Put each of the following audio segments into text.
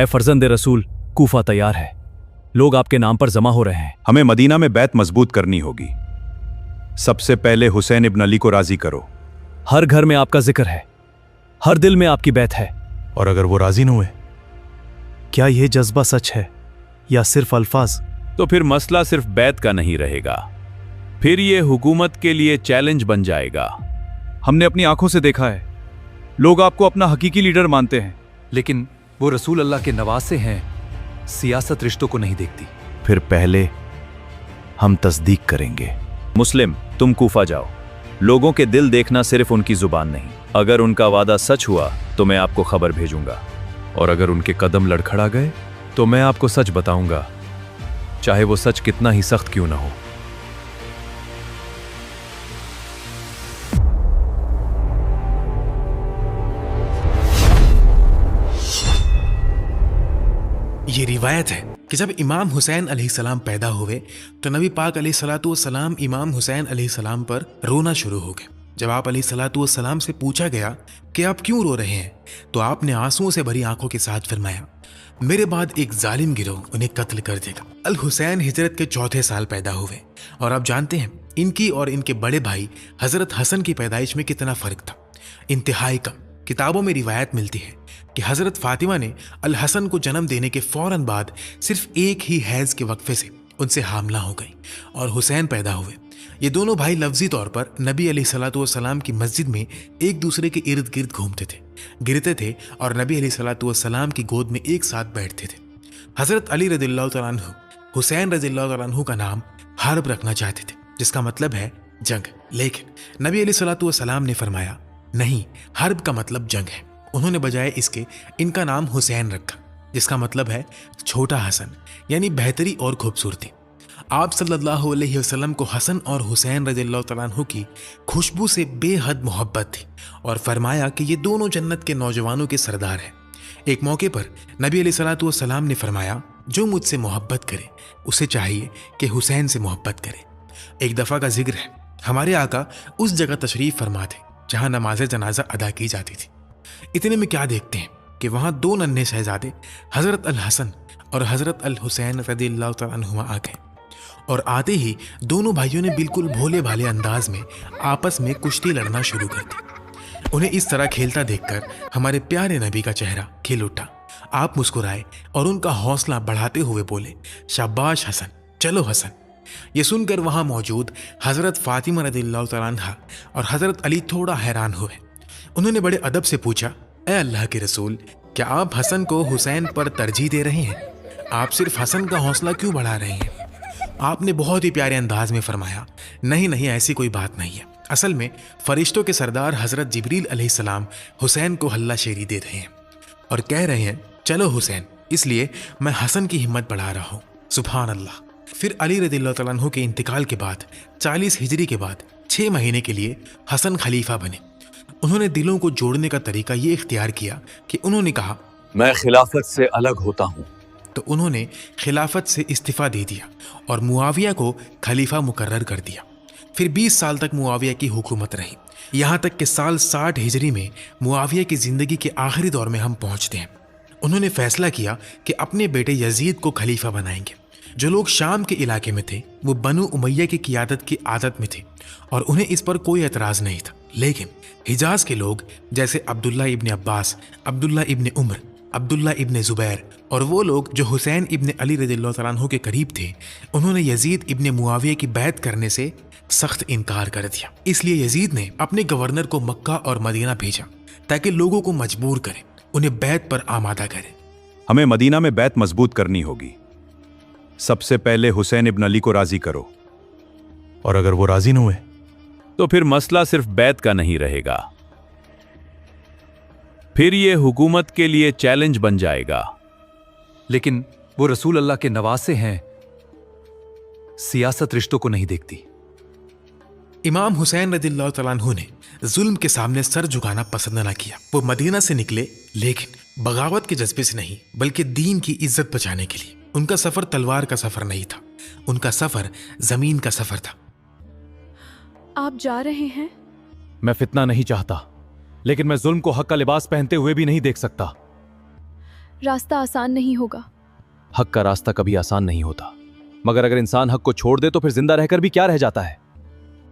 ऐ फर्जंद रसूल, कूफा तैयार है, लोग आपके नाम पर जमा हो रहे हैं। हमें मदीना में बैत मजबूत करनी होगी। सबसे पहले हुसैन इब्न अली को राजी करो। हर घर में आपका जिक्र है, हर दिल में आपकी बैत है। और अगर वो राजी न हुए? क्या यह जज्बा सच है या सिर्फ अल्फाज? तो फिर मसला सिर्फ बैत का नहीं रहेगा, फिर ये हुकूमत के लिए चैलेंज बन जाएगा। हमने अपनी आंखों से देखा है, लोग आपको अपना हकीकी लीडर मानते हैं। लेकिन वो रसूल अल्लाह के नवासे हैं, सियासत रिश्तों को नहीं देखती। फिर पहले हम तस्दीक करेंगे। मुस्लिम, तुम कूफा जाओ। लोगों के दिल देखना सिर्फ उनकी जुबान नहीं। अगर उनका वादा सच हुआ तो मैं आपको खबर भेजूंगा, और अगर उनके कदम लड़खड़ा गए तो मैं आपको सच बताऊंगा, चाहे वो सच कितना ही सख्त क्यों ना हो। ये रिवायत है कि जब इमाम हुसैन अलैहिस्सलाम पैदा हुए तो नबी पाक अलैहिस्सलाम इमाम हुसैन अलैहिस्सलाम पर रोना शुरू हो गए। जब आप अलैहिस्सलाम से पूछा गया कि आप क्यों रो रहे हैं, तो आपने आंसुओं से भरी आंखों के साथ फरमाया, मेरे बाद एक जालिम गिरोह उन्हें कत्ल कर देगा। अल हुसैन हिजरत के 4थे साल पैदा हुए, और आप जानते हैं इनकी और इनके बड़े भाई हजरत हसन की पैदाइश में कितना फर्क था, इंतहाई कम। किताबों में रिवायत मिलती है कि हजरत फातिमा ने अल हसन को जन्म देने के फौरन बाद सिर्फ एक ही हैज के वक्फे से उनसे हामला हो गई और हुसैन पैदा हुए। ये दोनों भाई लफ्जी तौर पर नबी अलैहिस्सलाम की मस्जिद में एक दूसरे के इर्द गिर्द घूमते थे, गिरते थे और नबी अलैहिस्सलाम की गोद में एक साथ बैठते थे। हजरत अली रज़ियल्लाहु तआला अन्हु हुसैन रज़ियल्लाहु तआला अन्हु का नाम हर्ब रखना चाहते थे, जिसका मतलब है जंग, लेकिन नबी अलैहिस्सलाम ने फरमाया नहीं, हर्ब का मतलब जंग है। उन्होंने बजाय इसके इनका नाम हुसैन रखा, जिसका मतलब है छोटा हसन, यानी बेहतरी और खूबसूरती। आप सल्लल्लाहु अलैहि वसल्लम को हसन और हुसैन रज़ियल्लाहु तआला अन्हु की खुशबू से बेहद मोहब्बत थी और फरमाया कि ये दोनों जन्नत के नौजवानों के सरदार हैं। एक मौके पर नबी अलैहिस्सलाम ने फरमाया, जो मुझसे मोहब्बत करे उसे चाहिए कि हुसैन से मोहब्बत करे। एक दफ़ा का जिक्र है, हमारे आका उस जगह तशरीफ़ फरमा थे जहाँ नमाज जनाजा अदा की जाती थी। इतने में क्या देखते हैं कि वहाँ 2 नन्हे शहजादे हज़रत अल हसन और हज़रत अल हुसैन रज़ियल्लाहु तआला अन्हुमा आ गए, और आते ही दोनों भाइयों ने बिल्कुल भोले भाले अंदाज में आपस में कुश्ती लड़ना शुरू कर दी। उन्हें इस तरह खेलता देखकर हमारे प्यारे नबी का चेहरा खिल उठा। आप मुस्कुराए और उनका हौसला बढ़ाते हुए बोले, शाबाश हसन, चलो हसन। ये सुनकर वहाँ मौजूद हज़रत फातिमा रज़ियल्लाहु तआला अन्हा और हज़रत अली थोड़ा हैरान हुए। उन्होंने बड़े अदब से पूछा, ए अल्लाह के रसूल, क्या आप हसन को हुसैन पर तरजीह दे रहे हैं? आप सिर्फ हसन का हौसला क्यों बढ़ा रहे हैं? आपने बहुत ही प्यारे अंदाज में फरमाया, नहीं नहीं, ऐसी कोई बात नहीं है। असल में फरिश्तों के सरदार हज़रत जिब्रील अलैहिस्सलाम हुसैन को हल्ला शेरी दे रहे हैं और कह रहे हैं, चलो हुसैन, इसलिए मैं हसन की हिम्मत बढ़ा रहा हूँ। सुभान अल्लाह। फिर अली रज़ियल्लाहु तआला अन्हु के इंतकाल के बाद 40 हिजरी के बाद 6 महीने के लिए हसन खलीफा बने। उन्होंने दिलों को जोड़ने का तरीका ये इख्तियार किया कि उन्होंने कहा, मैं खिलाफत से अलग होता हूँ। तो उन्होंने खिलाफत से इस्तीफा दे दिया और मुआविया को खलीफा मुकर्रर कर दिया। फिर 20 साल तक मुआविया की हुकूमत रही, यहाँ तक कि साल 60 हिजरी में मुआविया की ज़िंदगी के आखिरी दौर में हम पहुँचते हैं। उन्होंने फैसला किया कि अपने बेटे यजीद को खलीफा बनाएंगे। जो लोग शाम के इलाके में थे वो बनु उमैया की क़ियादत की आदत में थे और उन्हें इस पर कोई एतराज़ नहीं था, लेकिन हिजाज के लोग जैसे अब्दुल्ला इब्न अब्बास, अब्दुल्ला इब्न उमर, अब्दुल्ला इब्न ज़ुबैर और वो लोग जो हुसैन इब्न अली रज़ियल्लाहु तआला अन्हु के करीब थे, उन्होंने यजीद इब्न मुआविया की बैत करने से सख्त इनकार कर दिया। इसलिए यजीद ने अपने गवर्नर को मक्का और मदीना भेजा ताकि लोगों को मजबूर करें, उन्हें बैत पर आमादा करें। हमें मदीना में बैत मजबूत करनी होगी। सबसे पहले हुसैन इब्न अली को राजी करो, और अगर वो राजी न हुए? तो फिर मसला सिर्फ बैत का नहीं रहेगा, फिर ये हुकूमत के लिए चैलेंज बन जाएगा। लेकिन वो रसूल अल्लाह के नवासे हैं, सियासत रिश्तों को नहीं देखती। इमाम हुसैन रज़ियल्लाहु तआला अन्हु ने जुल्म के सामने सर झुकाना पसंद न किया। वो मदीना से निकले, लेकिन बगावत के जज्बे से नहीं, बल्कि दीन की इज्जत बचाने के लिए। उनका सफर तलवार का सफर नहीं था, उनका सफर जमीन का सफर था। आप जा रहे हैं? मैं फितना नहीं चाहता, लेकिन मैं जुल्म को हक का लिबास पहनते हुए भी नहीं देख सकता। रास्ता आसान नहीं होगा। हक का रास्ता कभी आसान नहीं होता, मगर अगर इंसान हक को छोड़ दे तो फिर जिंदा रहकर भी क्या रह जाता है।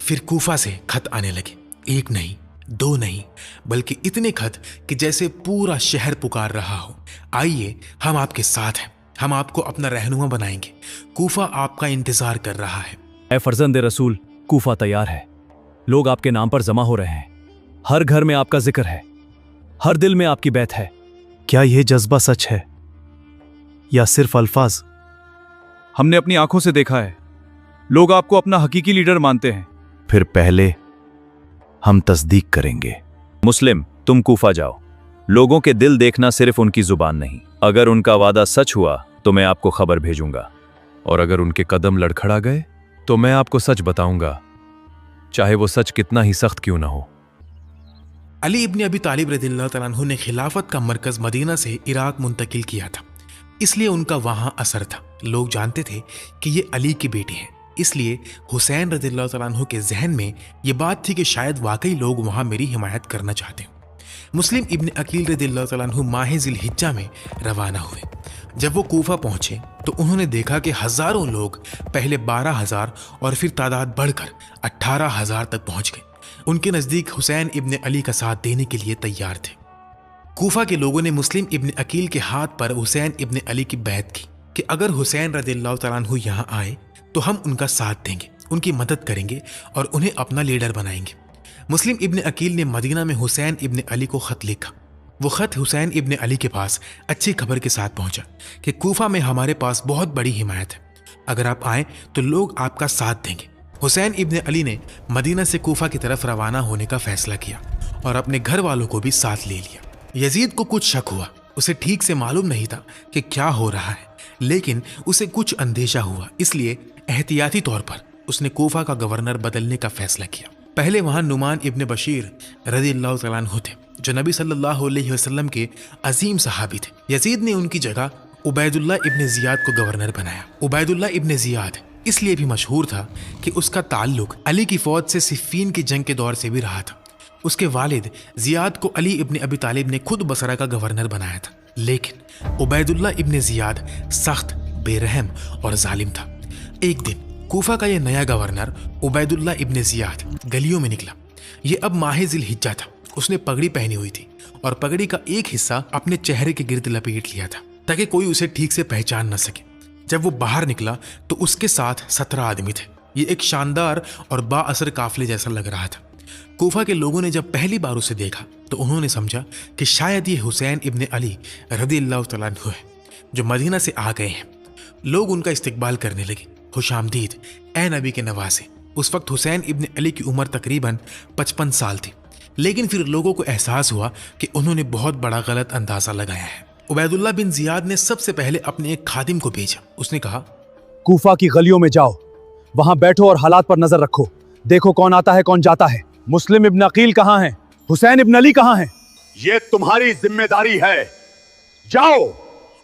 फिर कूफा से खत आने लगे, एक नहीं, दो नहीं, बल्कि इतने खत कि जैसे पूरा शहर पुकार रहा हो, आइए हम आपके साथ हैं, हम आपको अपना रहनुमा बनाएंगे, कूफा आपका इंतजार कर रहा है। ए फर्जंद रसूल, कूफा तैयार है। लोग आपके नाम पर जमा हो रहे हैं। हर घर में आपका जिक्र है, हर दिल में आपकी बैत है। क्या यह जज्बा सच है या सिर्फ अल्फाज? हमने अपनी आंखों से देखा है, लोग आपको अपना हकीकी लीडर मानते हैं। फिर पहले हम तस्दीक करेंगे। मुस्लिम, तुम कूफा जाओ। लोगों के दिल देखना सिर्फ उनकी जुबान नहीं। अगर उनका वादा सच हुआ तो मैं आपको खबर भेजूंगा, और अगर उनके कदम लड़खड़ा गए तो मैं आपको सच बताऊंगा, चाहे वो सच कितना ही सख्त क्यों ना हो। अली इब्न अबी तालिब रज़ियल्लाहु तआला अन्हु ने खिलाफत का मरकज मदीना से इराक मुंतकिल किया था, इसलिए उनका वहां असर था। लोग जानते थे कि ये अली की बेटी हैं, इसलिए हुसैन रज़ियल्लाहु तआला अन्हु के जहन में ये बात थी कि शायद वाकई लोग वहां मेरी हिमायत करना चाहते हैं। मुस्लिम इब्न अकील रज़ियल्लाहु तआला अन्हु माह ज़िलहिज्जा में रवाना हुए। जब वो कूफा पहुंचे तो उन्होंने देखा कि हजारों लोग पहले 12,000 और फिर तादाद बढ़कर 18,000 तक पहुंच गए। उनके नज़दीक हुसैन इब्न अली का साथ देने के लिए तैयार थे। कूफा के लोगों ने मुस्लिम इब्न अकील के हाथ पर हुसैन इब्न अली की बैत की कि अगर हुसैन रज़ियल्लाहु तआला अन्हु यहाँ आए तो हम उनका साथ देंगे, उनकी मदद करेंगे और उन्हें अपना लीडर बनाएंगे। मुस्लिम इब्न अकील ने मदीना में हुसैन इब्न अली को खत लिखा। वो खत हुसैन इब्न अली के पास अच्छी खबर के साथ पहुंचा कि कूफा में हमारे पास बहुत बड़ी हिमायत है, अगर आप आए तो लोग आपका साथ देंगे। हुसैन इब्न अली ने मदीना से कूफा की तरफ रवाना होने का फैसला किया और अपने घर वालों को भी साथ ले लिया। यजीद को कुछ शक हुआ, उसे ठीक से मालूम नहीं था कि क्या हो रहा है, लेकिन उसे कुछ अंदेशा हुआ, इसलिए एहतियाती तौर पर उसने कूफा का गवर्नर बदलने का फैसला किया। पहले वहां नुमान इब्न बशीर रज़ियल्लाहु तआला अन्हु थे, जो नबी सल्लल्लाहु अलैहि वसल्लम के अजीम सहाबी थे। यजीद ने उनकी जगह उबैदुल्लाह इब्न जियाद को गवर्नर बनाया। उबैदुल्लाह इब्न जियाद इसलिए भी मशहूर था कि उसका ताल्लुक अली की फौज से सिफ़ीन की जंग के दौर से भी रहा था। उसके वालिद जियाद को अली इब्न अबी तालिब ने खुद बसरा का गवर्नर बनाया था, लेकिन उबैदुल्लाह इब्न जियाद सख्त, बेरहम और जालिम था। एक दिन कूफा का यह नया गवर्नर उबैदुल्लाह इब्न जियाद गलियों में निकला। ये अब माह ज़िलहिज्जा था। उसने पगड़ी पहनी हुई थी और पगड़ी का एक हिस्सा अपने चेहरे के गिर्द लपेट लिया था ताकि कोई उसे ठीक से पहचान न सके। जब वो बाहर निकला तो उसके साथ 17 आदमी थे। ये एक शानदार और बाअसर काफिले जैसा लग रहा था। कूफा के लोगों ने जब पहली बार उसे देखा तो उन्होंने समझा कि शायद ये हुसैन इब्न अली रज़ियल्लाहु तआला अन्हु है, जो मदीना से आ गए हैं। लोग उनका इस्तकबाल करने लगे। खुशामदीद, ए नबी के नवासे। उस वक्त हुसैन इब्न अली की उम्र तकरीबन 55 साल थी, लेकिन फिर लोगों को एहसास हुआ कि उन्होंने बहुत बड़ा गलत अंदाजा लगाया है। उबैदुल्लाह बिन जियाद ने सबसे पहले अपने एक खादिम को भेजा। उसने कहा, कूफा की गलियों में जाओ, वहां बैठो और हालात पर नजर रखो, देखो कौन आता है कौन जाता है। मुस्लिम इब्न अकील कहाँ हैं? हुसैन इब्न अली कहाँ हैं? ये तुम्हारी जिम्मेदारी है, जाओ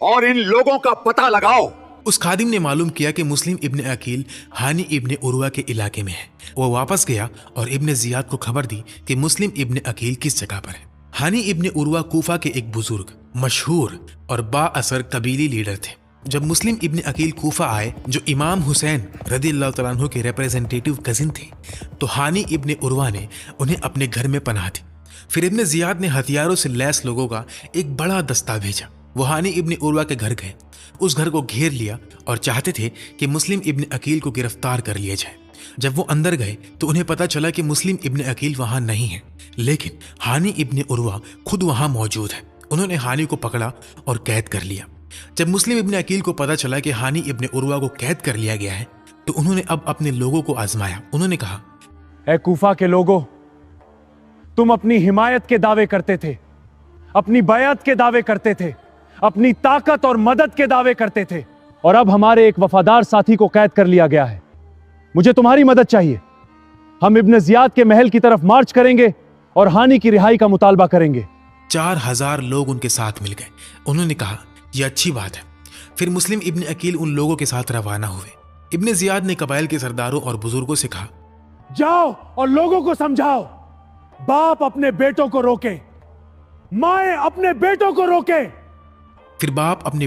और इन लोगों का पता लगाओ। उस खादिम ने मालूम किया कि मुस्लिम इब्न अकील हानी इब्न उरवा के इलाके में है। वो वापस गया और इब्न जियाद को खबर दी कि मुस्लिम इब्न अकील किस जगह पर है। हानी इब्न उरवा कूफा के एक बुजुर्ग, मशहूर और बाअसर कबीली लीडर थे। जब मुस्लिम इब्न अकील कूफा आए, जो इमाम हुसैन रज़ियल्लाहु तआला अन्हु के रिप्रेजेंटेटिव कजिन थे, तो हानी इब्न उरवा ने उन्हें अपने घर में पनाह दी। फिर इब्न जियाद ने हथियारों से लैस लोगों का एक बड़ा दस्ता भेजा। वो हानी इब्न उरवा के घर गए, उस घर को घेर लिया और चाहते थे कि मुस्लिम इब्न अकील को गिरफ्तार कर लिया जाए। जब वो अंदर गए तो उन्हें पता चला कि मुस्लिम इब्न अकील वहां नहीं है, लेकिन हानी इब्न उरवा खुद वहां मौजूद है। उन्होंने हानी को पकड़ा और कैद कर लिया। जब मुस्लिम इब्न अकील को पता चला कि हानी इब्न उरवा को कैद कर लिया गया है, तो उन्होंने अब अपने लोगों को आजमाया। उन्होंने कहा, ए कूफा के लोगों, तुम अपनी हिमायत के दावे करते थे, अपनी बैअत के दावे करते थे, अपनी ताकत और मदद के दावे करते थे, और अब हमारे एक वफादार साथी को कैद कर लिया गया है। मुझे तुम्हारी मदद चाहिए। हम इब्न जियाद के महल की तरफ मार्च करेंगे और हानी की रिहाई का मुतालबा करेंगे। 4000 लोग उनके साथ मिल गए। उन्होंने कहा, यह अच्छी बात है। फिर मुस्लिम इब्न अकील उन लोगों के साथ रवाना हुए। इब्न जियाद ने कबाइल के सरदारों और बुजुर्गों से कहा, जाओ और लोगों को समझाओ, बाप अपने बेटों को रोके, माएं अपने बेटों को रोके। फिर बाप अपने